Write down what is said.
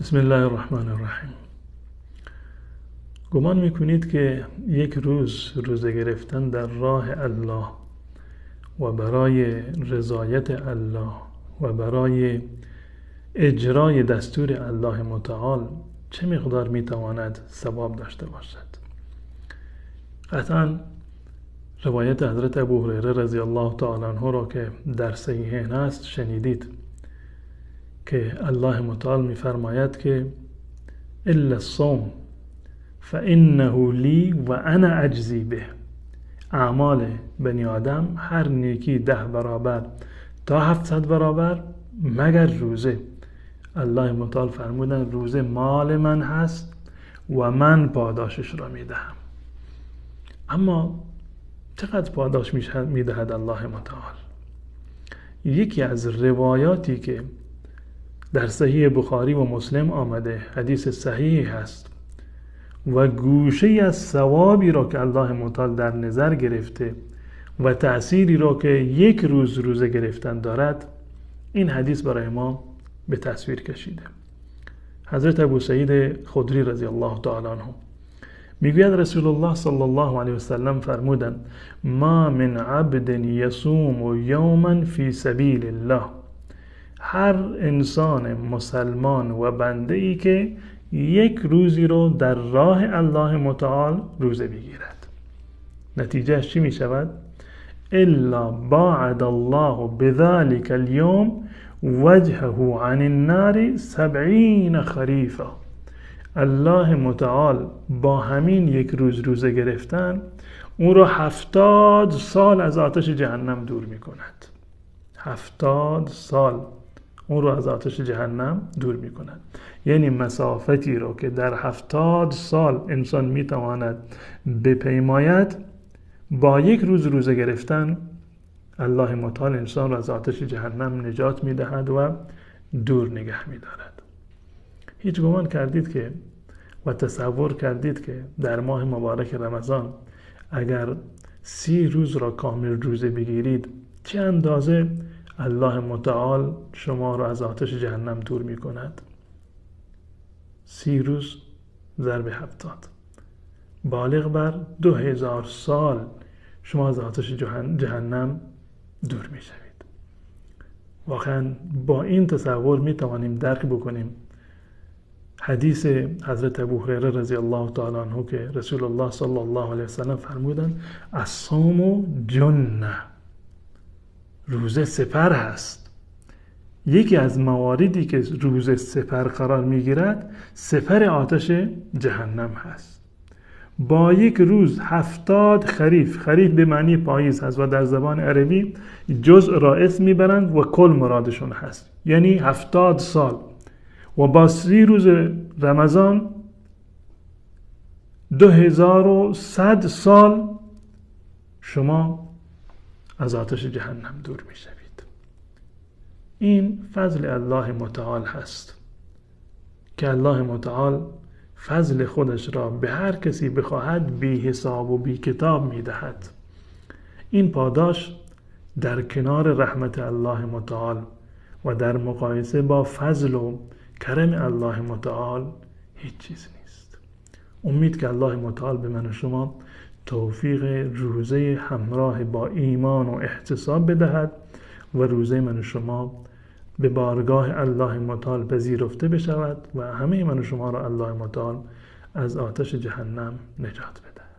بسم الله الرحمن الرحیم. گمان میکنید که یک روزه گرفتن در راه الله و برای رضایت الله و برای اجرای دستور الله متعال چه مقدار میتواند ثواب داشته باشد؟ قطعا روایت حضرت ابو هریره رضی الله تعالی عنه را که در صحیحین است شنیدید که الله متعال میفرماید که الا الصوم فانه لی و انا اجزی به. اعمال بنی آدم هر نیکی 10 برابر تا 700 برابر مگر روزه. الله متعال فرمودن روزه مال من هست و من پاداشش را میدهم. اما چقدر پاداش میدهد الله متعال؟ یکی از روایاتی که در صحیح بخاری و مسلم آمده، حدیث صحیح هست و گوشه از ثوابی را که الله متعال در نظر گرفته و تأثیری را که یک روزه گرفتن دارد، این حدیث برای ما به تصویر کشیده. حضرت ابو سعید خدری رضی الله تعالی عنه میگوید رسول الله صلی الله علیه وسلم فرمودند ما من عبد یصوم یوما فی سبیل الله. هر انسان مسلمان و بنده ای که یک روزی رو در راه الله متعال روزه بگیرد، نتیجه چی می شود؟ الا باعد الله بذلك اليوم وجهه عن النار 70 خریفا. الله متعال با همین یک روزه گرفتن اون رو 70 سال از آتش جهنم دور می کند. 70 سال اون رو از آتش جهنم دور می کند. یعنی مسافتی رو که در 70 سال انسان می تواند بپیماید، با یک روزه گرفتن الله متعال انسان را از آتش جهنم نجات می دهد و دور نگه می دارد. هیچ گمان کردید که و تصور کردید که در ماه مبارک رمضان اگر 30 روز را کامل روزه بگیرید چه اندازه الله متعال شما را از آتش جهنم دور می کند؟ 30 روز ضرب 70 بالغ بر 2000 سال شما از آتش جهنم دور می شوید. واقعا با این تصور می توانیم درک بکنیم حدیث حضرت ابو هریره رضی الله تعالی عنه که رسول الله صلی الله علیه وسلم فرمودند الصوم جنه. روزه سپر هست. یکی از مواردی که روزه سپر قرار میگیرد سپر آتش جهنم هست. با یک روز 70 خریف به معنی پاییز هست و در زبان عربی جزء را اسم میبرند و کل مرادشون هست، یعنی 70 سال. و با 30 روز رمضان 2100 سال شما از آتش جهنم دور می شوید. این فضل الله متعال هست که الله متعال فضل خودش را به هر کسی بخواهد بی حساب و بی کتاب می دهد. این پاداش در کنار رحمت الله متعال و در مقایسه با فضل و کرم الله متعال هیچ چیز نیست. امید که الله متعال به من و شما توفیق روزه همراه با ایمان و احتساب بدهد و روزه من و شما به بارگاه الله متعال پذیرفته بشود و همه من و شما را الله متعال از آتش جهنم نجات بدهد.